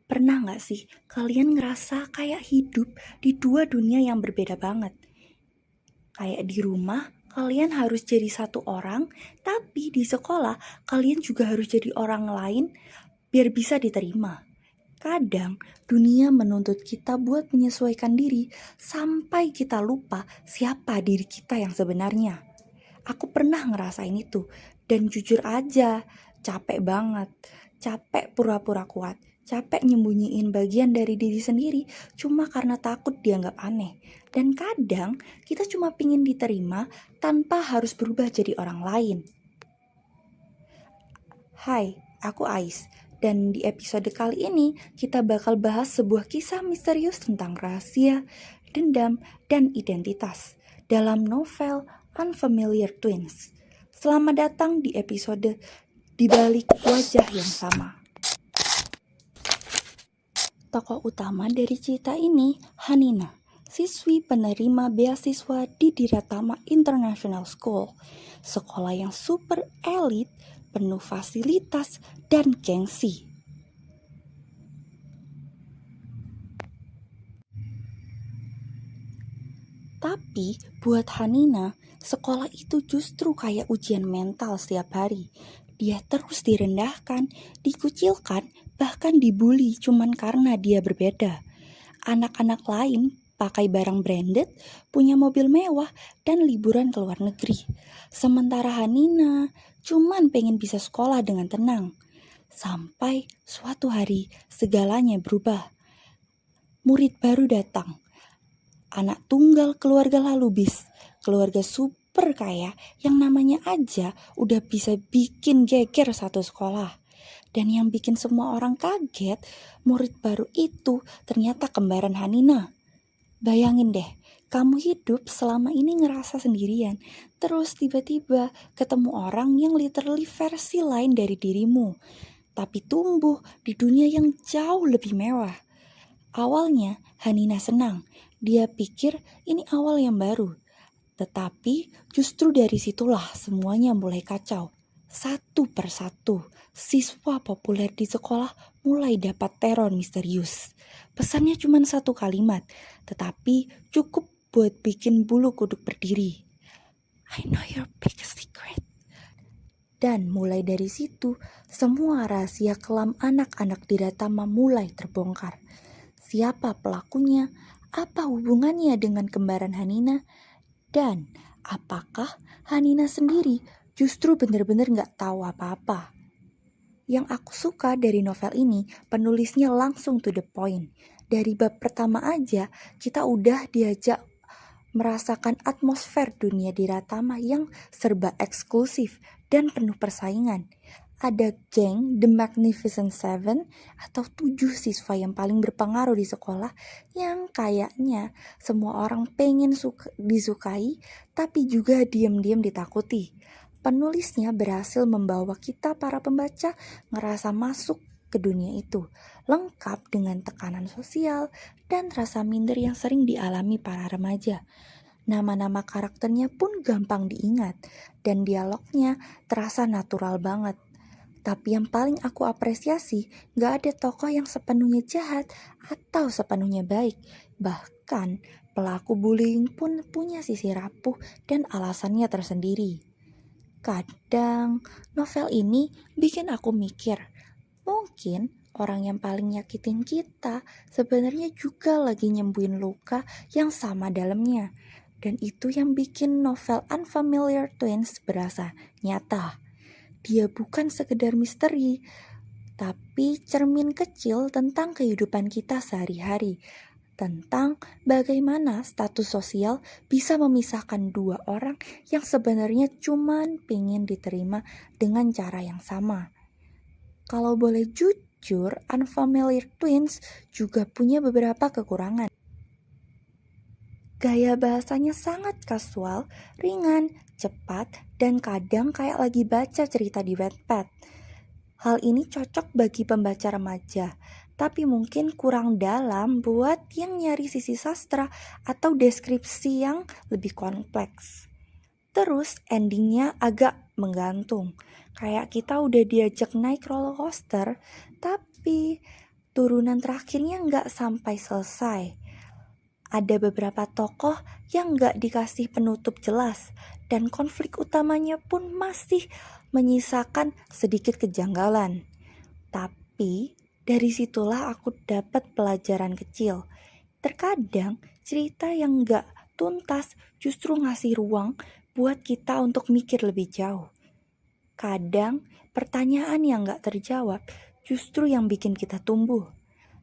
Pernah nggak sih kalian ngerasa kayak hidup di dua dunia yang berbeda banget? Kayak di rumah, kalian harus jadi satu orang, tapi di sekolah kalian juga harus jadi orang lain biar bisa diterima. Kadang dunia menuntut kita buat menyesuaikan diri sampai kita lupa siapa diri kita yang sebenarnya. Aku pernah ngerasain itu dan jujur aja capek banget. Capek pura-pura kuat, capek nyembunyiin bagian dari diri sendiri cuma karena takut dianggap aneh. Dan kadang kita cuma pingin diterima tanpa harus berubah jadi orang lain. Hai, aku Ais. Dan di episode kali ini kita bakal bahas sebuah kisah misterius tentang rahasia, dendam, dan identitas dalam novel Unfamiliar Twins. Selamat datang di episode Di Balik Wajah yang Sama. Tokoh utama dari cerita ini Hanina, siswi penerima beasiswa di Diratama International School, sekolah yang super elit, penuh fasilitas dan gengsi. Tapi buat Hanina, sekolah itu justru kayak ujian mental setiap hari. Dia terus direndahkan, dikucilkan, bahkan dibully cuman karena dia berbeda. Anak-anak lain pakai barang branded, punya mobil mewah, dan liburan ke luar negeri. Sementara Hanina cuman pengen bisa sekolah dengan tenang. Sampai suatu hari segalanya berubah. Murid baru datang. Anak tunggal keluarga Lalubis, keluarga super kaya yang namanya aja udah bisa bikin geger satu sekolah. Dan yang bikin semua orang kaget, murid baru itu ternyata kembaran Hanina. Bayangin deh, kamu hidup selama ini ngerasa sendirian, terus tiba-tiba ketemu orang yang literally versi lain dari dirimu, tapi tumbuh di dunia yang jauh lebih mewah. Awalnya Hanina senang, dia pikir ini awal yang baru. Tetapi justru dari situlah semuanya mulai kacau. Satu persatu, siswa populer di sekolah mulai dapat teror misterius. Pesannya cuma satu kalimat, tetapi cukup buat bikin bulu kuduk berdiri. I know your biggest secret. Dan mulai dari situ, semua rahasia kelam anak-anak di Diratama mulai terbongkar. Siapa pelakunya? Apa hubungannya dengan kembaran Hanina? Dan apakah Hanina sendiri justru benar-benar gak tahu apa-apa? Yang aku suka dari novel ini, penulisnya langsung to the point. Dari bab pertama aja, kita udah diajak merasakan atmosfer dunia Diratama yang serba eksklusif dan penuh persaingan. Ada geng The Magnificent Seven atau 7 siswa yang paling berpengaruh di sekolah yang kayaknya semua orang pengen disukai tapi juga diam-diam ditakuti. Penulisnya berhasil membawa kita para pembaca ngerasa masuk ke dunia itu, lengkap dengan tekanan sosial dan rasa minder yang sering dialami para remaja. Nama-nama karakternya pun gampang diingat dan dialognya terasa natural banget. Tapi yang paling aku apresiasi, gak ada tokoh yang sepenuhnya jahat atau sepenuhnya baik. Bahkan pelaku bullying pun punya sisi rapuh dan alasannya tersendiri. Kadang novel ini bikin aku mikir, mungkin orang yang paling nyakitin kita sebenarnya juga lagi nyembuhin luka yang sama dalamnya. Dan itu yang bikin novel Unfamiliar Twins berasa nyata. Dia bukan sekedar misteri, tapi cermin kecil tentang kehidupan kita sehari-hari. Tentang bagaimana status sosial bisa memisahkan dua orang yang sebenarnya cuman pengen diterima dengan cara yang sama. Kalau boleh jujur, Unfamiliar Twins juga punya beberapa kekurangan. Gaya bahasanya sangat kasual, ringan, cepat, dan kadang kayak lagi baca cerita di Wattpad. Hal ini cocok bagi pembaca remaja, tapi mungkin kurang dalam buat yang nyari sisi sastra atau deskripsi yang lebih kompleks. Terus endingnya agak menggantung, kayak kita udah diajak naik roller coaster, tapi turunan terakhirnya nggak sampai selesai. Ada beberapa tokoh yang nggak dikasih penutup jelas, dan konflik utamanya pun masih menyisakan sedikit kejanggalan. Tapi dari situlah aku dapat pelajaran kecil. Terkadang cerita yang nggak tuntas justru ngasih ruang buat kita untuk mikir lebih jauh. Kadang pertanyaan yang nggak terjawab justru yang bikin kita tumbuh.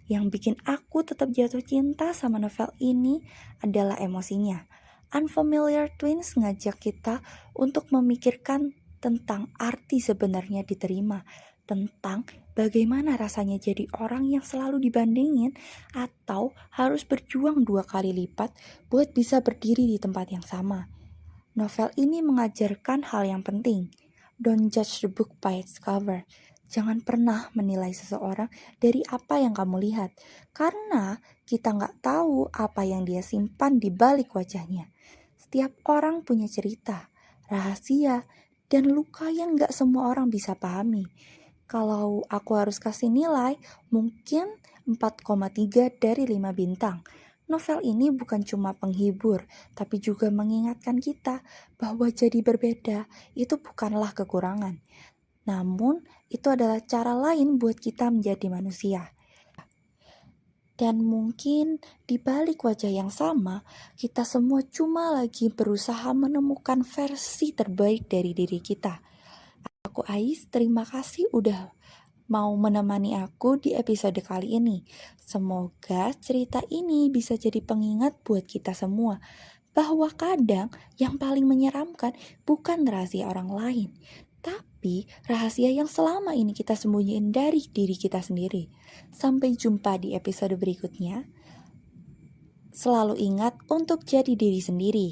Yang bikin aku tetap jatuh cinta sama novel ini adalah emosinya. Unfamiliar Twins ngajak kita untuk memikirkan tentang arti sebenarnya diterima, tentang bagaimana rasanya jadi orang yang selalu dibandingin atau harus berjuang 2 kali lipat buat bisa berdiri di tempat yang sama. Novel ini mengajarkan hal yang penting. Don't judge the book by its cover. Jangan pernah menilai seseorang dari apa yang kamu lihat, karena kita nggak tahu apa yang dia simpan di balik wajahnya. Setiap orang punya cerita, rahasia, dan luka yang nggak semua orang bisa pahami. Kalau aku harus kasih nilai, mungkin 4,3 dari 5 bintang. Novel ini bukan cuma penghibur, tapi juga mengingatkan kita bahwa jadi berbeda itu bukanlah kekurangan. Namun, itu adalah cara lain buat kita menjadi manusia. Dan mungkin di balik wajah yang sama, kita semua cuma lagi berusaha menemukan versi terbaik dari diri kita. Aku Ais, terima kasih udah mau menemani aku di episode kali ini. Semoga cerita ini bisa jadi pengingat buat kita semua, bahwa kadang yang paling menyeramkan bukan rahasia orang lain, tapi rahasia yang selama ini kita sembunyiin dari diri kita sendiri. Sampai jumpa di episode berikutnya. Selalu ingat untuk jadi diri sendiri.